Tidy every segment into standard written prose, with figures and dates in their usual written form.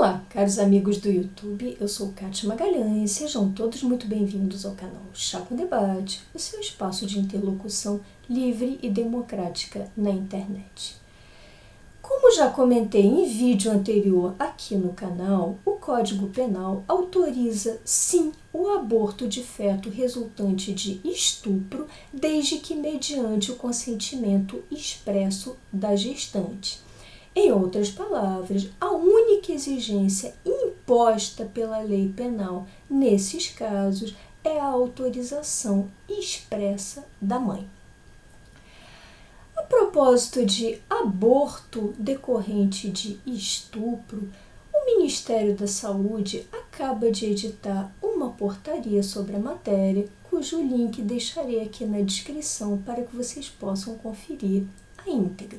Olá, caros amigos do YouTube, eu sou Kátia Magalhães, sejam todos muito bem-vindos ao canal Chá com Debate, o seu espaço de interlocução livre e democrática na internet. Como já comentei em vídeo anterior aqui no canal, o Código Penal autoriza, sim, o aborto de feto resultante de estupro, desde que mediante o consentimento expresso da gestante. Em outras palavras, a única exigência imposta pela lei penal nesses casos é a autorização expressa da mãe. A propósito de aborto decorrente de estupro, o Ministério da Saúde acaba de editar uma portaria sobre a matéria, cujo link deixarei aqui na descrição para que vocês possam conferir a íntegra.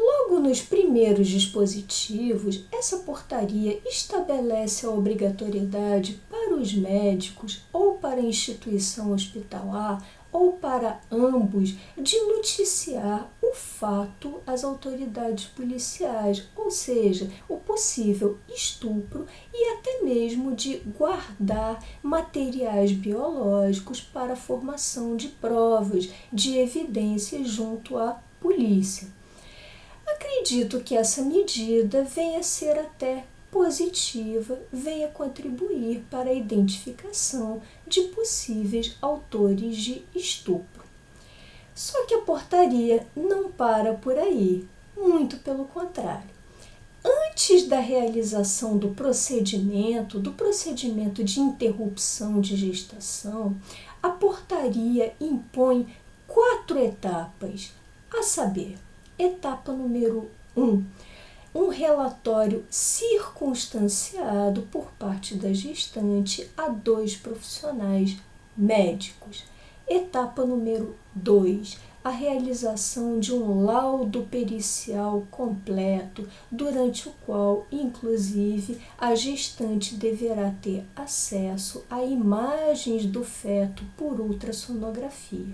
Logo nos primeiros dispositivos, essa portaria estabelece a obrigatoriedade para os médicos ou para a instituição hospitalar ou para ambos de noticiar o fato às autoridades policiais, ou seja, o possível estupro e até mesmo de guardar materiais biológicos para a formação de provas, de evidências junto à polícia. Acredito que essa medida venha a ser até positiva, venha contribuir para a identificação de possíveis autores de estupro. Só que a portaria não para por aí, muito pelo contrário. Antes da realização do procedimento de interrupção de gestação, a portaria impõe 4 etapas, a saber, etapa número 1, um relatório circunstanciado por parte da gestante a 2 profissionais médicos. Etapa número 2, a realização de um laudo pericial completo, durante o qual, inclusive, a gestante deverá ter acesso a imagens do feto por ultrassonografia.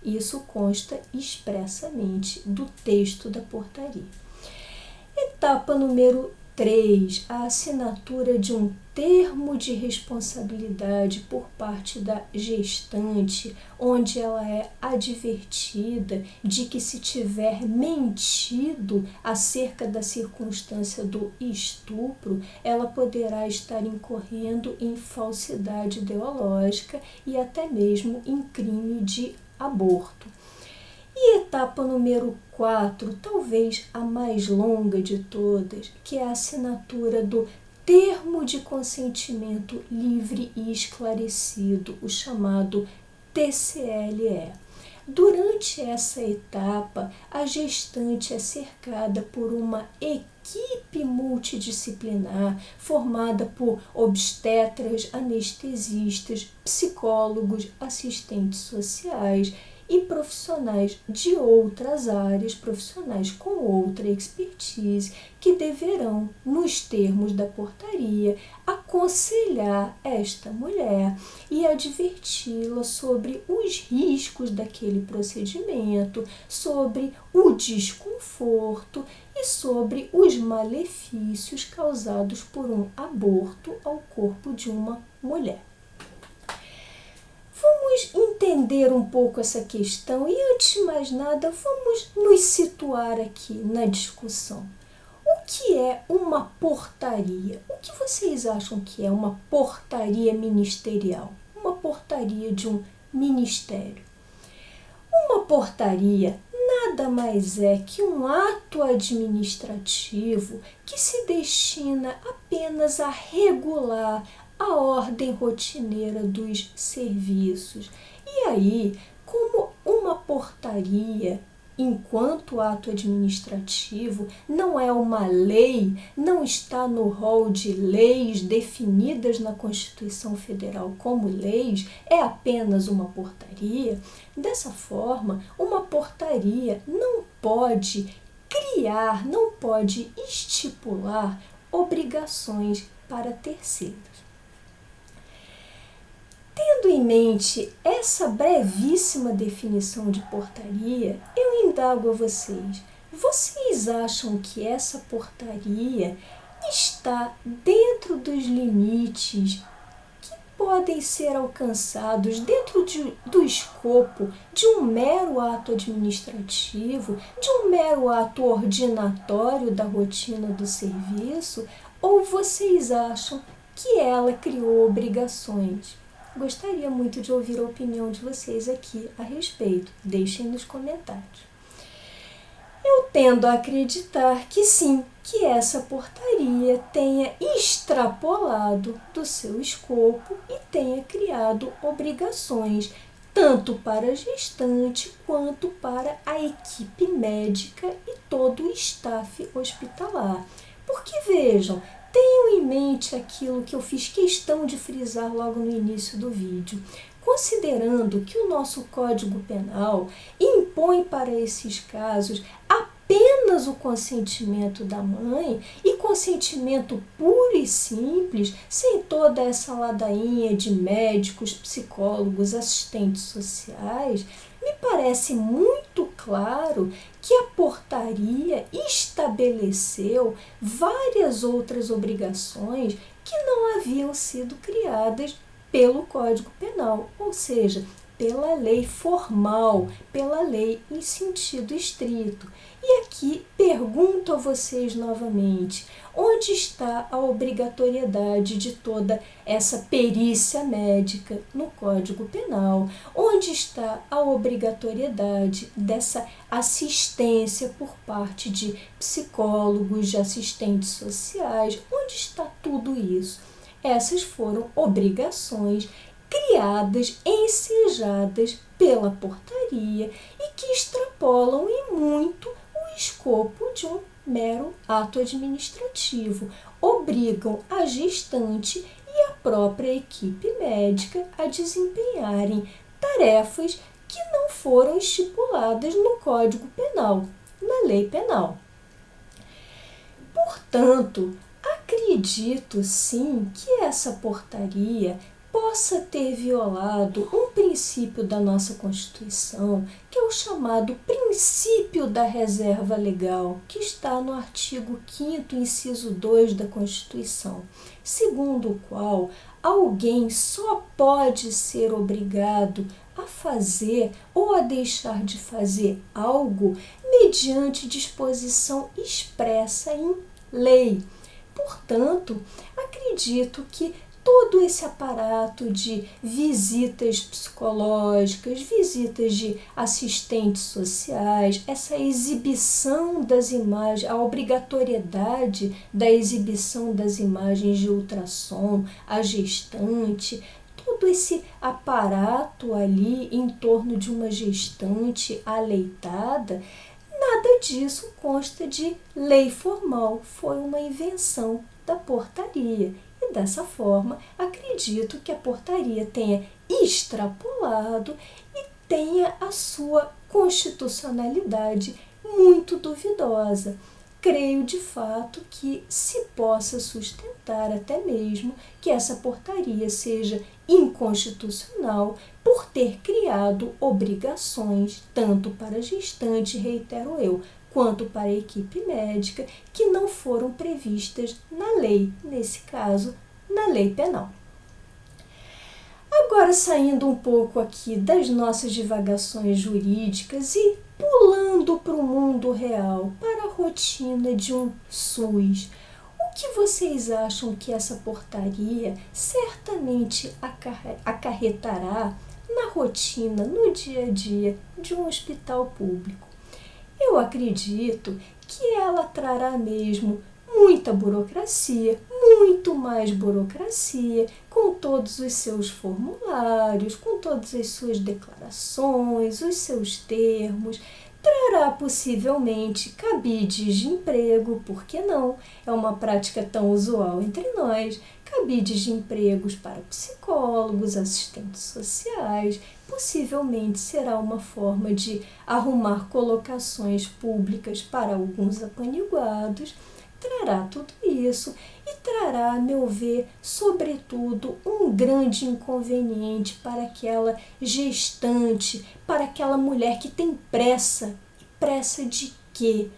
Isso consta expressamente do texto da portaria. Etapa número 3, a assinatura de um termo de responsabilidade por parte da gestante, onde ela é advertida de que se tiver mentido acerca da circunstância do estupro, ela poderá estar incorrendo em falsidade ideológica e até mesmo em crime de aborto. E etapa número 4, talvez a mais longa de todas, que é a assinatura do termo de consentimento livre e esclarecido, o chamado TCLE. Durante essa etapa, a gestante é cercada por uma equipe multidisciplinar formada por obstetras, anestesistas, psicólogos, assistentes sociais e profissionais de outras áreas, profissionais com outra expertise, que deverão, nos termos da portaria, aconselhar esta mulher e adverti-la sobre os riscos daquele procedimento, sobre o desconforto e sobre os malefícios causados por um aborto ao corpo de uma mulher. Vamos entender um pouco essa questão e, antes de mais nada, vamos nos situar aqui na discussão. O que é uma portaria? O que vocês acham que é uma portaria ministerial? Uma portaria de um ministério? Uma portaria nada mais é que um ato administrativo que se destina apenas a regular a ordem rotineira dos serviços. E aí, como uma portaria, enquanto ato administrativo, não é uma lei, não está no rol de leis definidas na Constituição Federal como leis, é apenas uma portaria. Dessa forma, uma portaria não pode criar, não pode estipular obrigações para terceiros. Tendo em mente essa brevíssima definição de portaria, eu indago a vocês: vocês acham que essa portaria está dentro dos limites que podem ser alcançados dentro do escopo de um mero ato administrativo, de um mero ato ordinatório da rotina do serviço, ou vocês acham que ela criou obrigações? Gostaria muito de ouvir a opinião de vocês aqui a respeito. Deixem nos comentários. Eu tendo a acreditar que sim, que essa portaria tenha extrapolado do seu escopo e tenha criado obrigações, tanto para a gestante quanto para a equipe médica e todo o staff hospitalar. Porque vejam, tenham em mente aquilo que eu fiz questão de frisar logo no início do vídeo. Considerando que o nosso Código Penal impõe para esses casos apenas o consentimento da mãe e consentimento puro e simples, sem toda essa ladainha de médicos, psicólogos, assistentes sociais, me parece muito claro que a portaria estabeleceu várias outras obrigações que não haviam sido criadas pelo Código Penal, ou seja, pela lei formal, pela lei em sentido estrito. E aqui pergunto a vocês novamente, onde está a obrigatoriedade de toda essa perícia médica no Código Penal? Onde está a obrigatoriedade dessa assistência por parte de psicólogos, de assistentes sociais? Onde está tudo isso? Essas foram obrigações criadas, ensejadas pela portaria e que extrapolam em muito o escopo de um mero ato administrativo. Obrigam a gestante e a própria equipe médica a desempenharem tarefas que não foram estipuladas no Código Penal, na lei penal. Portanto, acredito sim que essa portaria possa ter violado um princípio da nossa Constituição, que é o chamado princípio da reserva legal, que está no artigo 5º, inciso 2 da Constituição, segundo o qual alguém só pode ser obrigado a fazer ou a deixar de fazer algo mediante disposição expressa em lei. Portanto, acredito que todo esse aparato de visitas psicológicas, visitas de assistentes sociais, essa exibição das imagens, a obrigatoriedade da exibição das imagens de ultrassom, a gestante, todo esse aparato ali em torno de uma gestante aleitada, nada disso consta de lei formal, foi uma invenção da portaria. E dessa forma, acredito que a portaria tenha extrapolado e tenha a sua constitucionalidade muito duvidosa. Creio de fato que se possa sustentar até mesmo que essa portaria seja inconstitucional por ter criado obrigações tanto para a gestante, reitero eu, quanto para a equipe médica que não foram previstas na lei, nesse caso, na lei penal. Agora, saindo um pouco aqui das nossas divagações jurídicas e pulando para o mundo real, para a rotina de um SUS, o que vocês acham que essa portaria certamente acarretará na rotina, no dia a dia de um hospital público? Eu acredito que ela trará mesmo muita burocracia, muito mais burocracia, com todos os seus formulários, com todas as suas declarações, os seus termos. Trará possivelmente cabides de emprego, por que não? É uma prática tão usual entre nós. Cabides de empregos para psicólogos, assistentes sociais. Possivelmente será uma forma de arrumar colocações públicas para alguns apaniguados. Trará tudo isso e trará, a meu ver, sobretudo, um grande inconveniente para aquela gestante, para aquela mulher que tem pressa. E pressa de quê?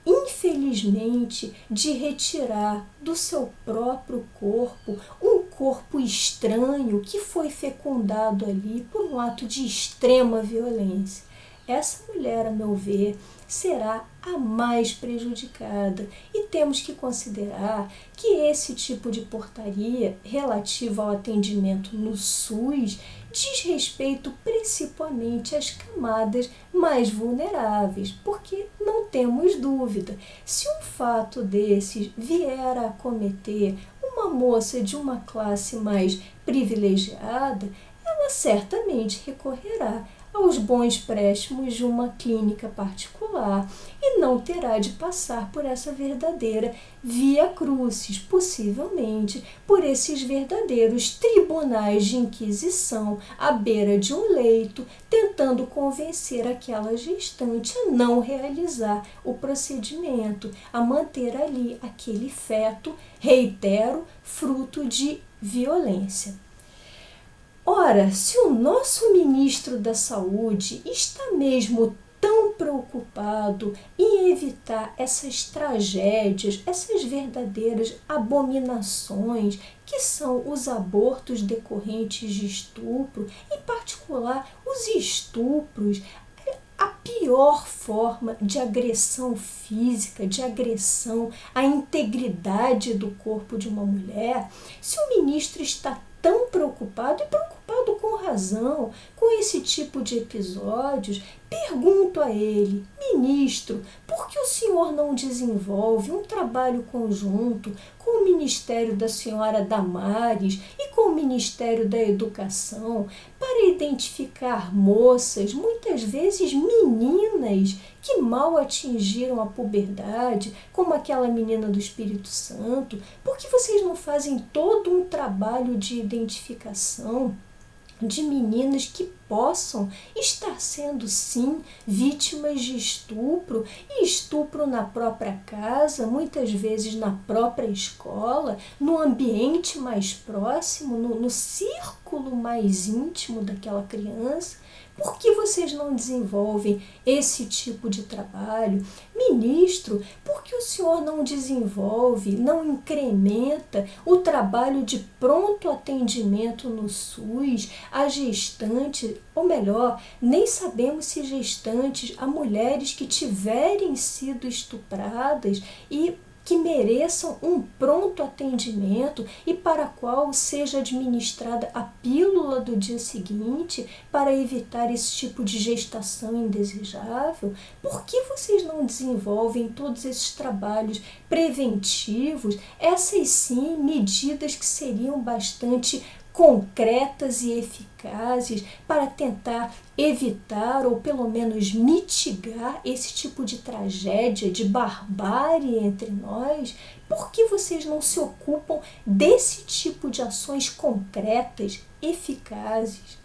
infelizmente, de retirar do seu próprio corpo um corpo estranho que foi fecundado ali por um ato de extrema violência. Essa mulher, a meu ver, será a mais prejudicada e temos que considerar que esse tipo de portaria relativa ao atendimento no SUS diz respeito principalmente às camadas mais vulneráveis, porque não temos dúvida, se um fato desses vier a acometer uma moça de uma classe mais privilegiada, ela certamente recorrerá aos bons préstimos de uma clínica particular e não terá de passar por essa verdadeira via crucis, possivelmente por esses verdadeiros tribunais de inquisição à beira de um leito, tentando convencer aquela gestante a não realizar o procedimento, a manter ali aquele feto, reitero, fruto de violência. Ora, se o nosso ministro da Saúde está mesmo tão preocupado em evitar essas tragédias, essas verdadeiras abominações que são os abortos decorrentes de estupro, em particular os estupros, a pior forma de agressão física, de agressão à integridade do corpo de uma mulher, se o ministro está tão preocupado, e preocupado com razão, com esse tipo de episódios, pergunto a ele: ministro, por que o senhor não desenvolve um trabalho conjunto com o Ministério da Senhora Damares e com o Ministério da Educação para identificar moças, muitas vezes meninas, que mal atingiram a puberdade, como aquela menina do Espírito Santo? Por que vocês não fazem todo um trabalho de identificação de meninas que possam estar sendo, sim, vítimas de estupro, e estupro na própria casa, muitas vezes na própria escola, no ambiente mais próximo, no círculo mais íntimo daquela criança? Por que vocês não desenvolvem esse tipo de trabalho? Ministro, por que o senhor não desenvolve, não incrementa o trabalho de pronto atendimento no SUS a gestantes, ou melhor, nem sabemos se gestantes, a mulheres que tiverem sido estupradas e que mereçam um pronto atendimento e para a qual seja administrada a pílula do dia seguinte para evitar esse tipo de gestação indesejável? Por que vocês não desenvolvem todos esses trabalhos preventivos, essas sim medidas que seriam bastante concretas e eficazes para tentar evitar ou pelo menos mitigar esse tipo de tragédia, de barbárie entre nós? Por que vocês não se ocupam desse tipo de ações concretas, eficazes?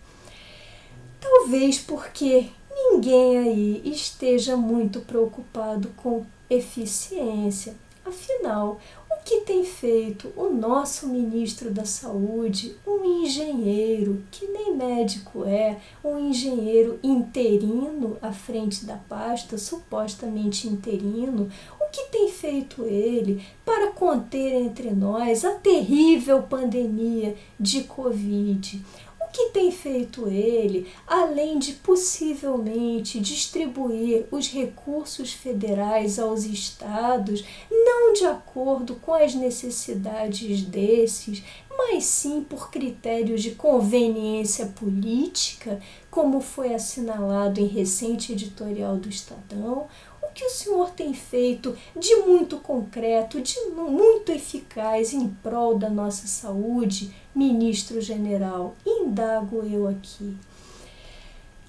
Talvez porque ninguém aí esteja muito preocupado com eficiência. Afinal, o que tem feito o nosso ministro da Saúde, um engenheiro, que nem médico é, um engenheiro interino à frente da pasta, supostamente interino, o que tem feito ele para conter entre nós a terrível pandemia de Covid? O que tem feito ele, além de possivelmente distribuir os recursos federais aos estados, não de acordo com as necessidades desses, mas sim por critérios de conveniência política, como foi assinalado em recente editorial do Estadão? O que o senhor tem feito de muito concreto, de muito eficaz em prol da nossa saúde, ministro general? Indago eu aqui.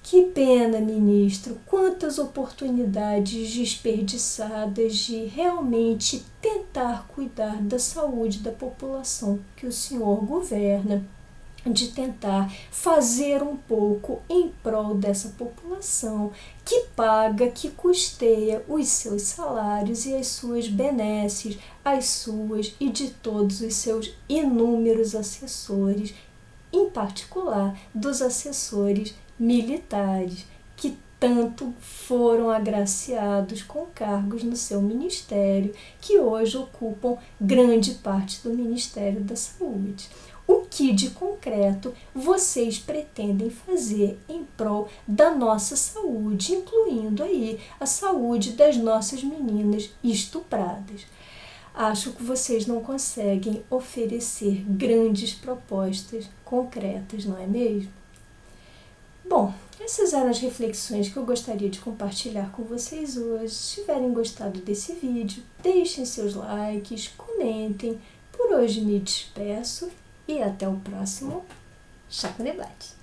Que pena, ministro, quantas oportunidades desperdiçadas de realmente tentar cuidar da saúde da população que o senhor governa, de tentar fazer um pouco em prol dessa população que paga, que custeia os seus salários e as suas benesses, as suas e de todos os seus inúmeros assessores, em particular dos assessores militares, que tanto foram agraciados com cargos no seu ministério, que hoje ocupam grande parte do Ministério da Saúde. O que de concreto vocês pretendem fazer em prol da nossa saúde, incluindo aí a saúde das nossas meninas estupradas? Acho que vocês não conseguem oferecer grandes propostas concretas, não é mesmo? Bom, essas eram as reflexões que eu gostaria de compartilhar com vocês hoje. Se tiverem gostado desse vídeo, deixem seus likes, comentem. Por hoje me despeço e até o próximo Chá com Debate.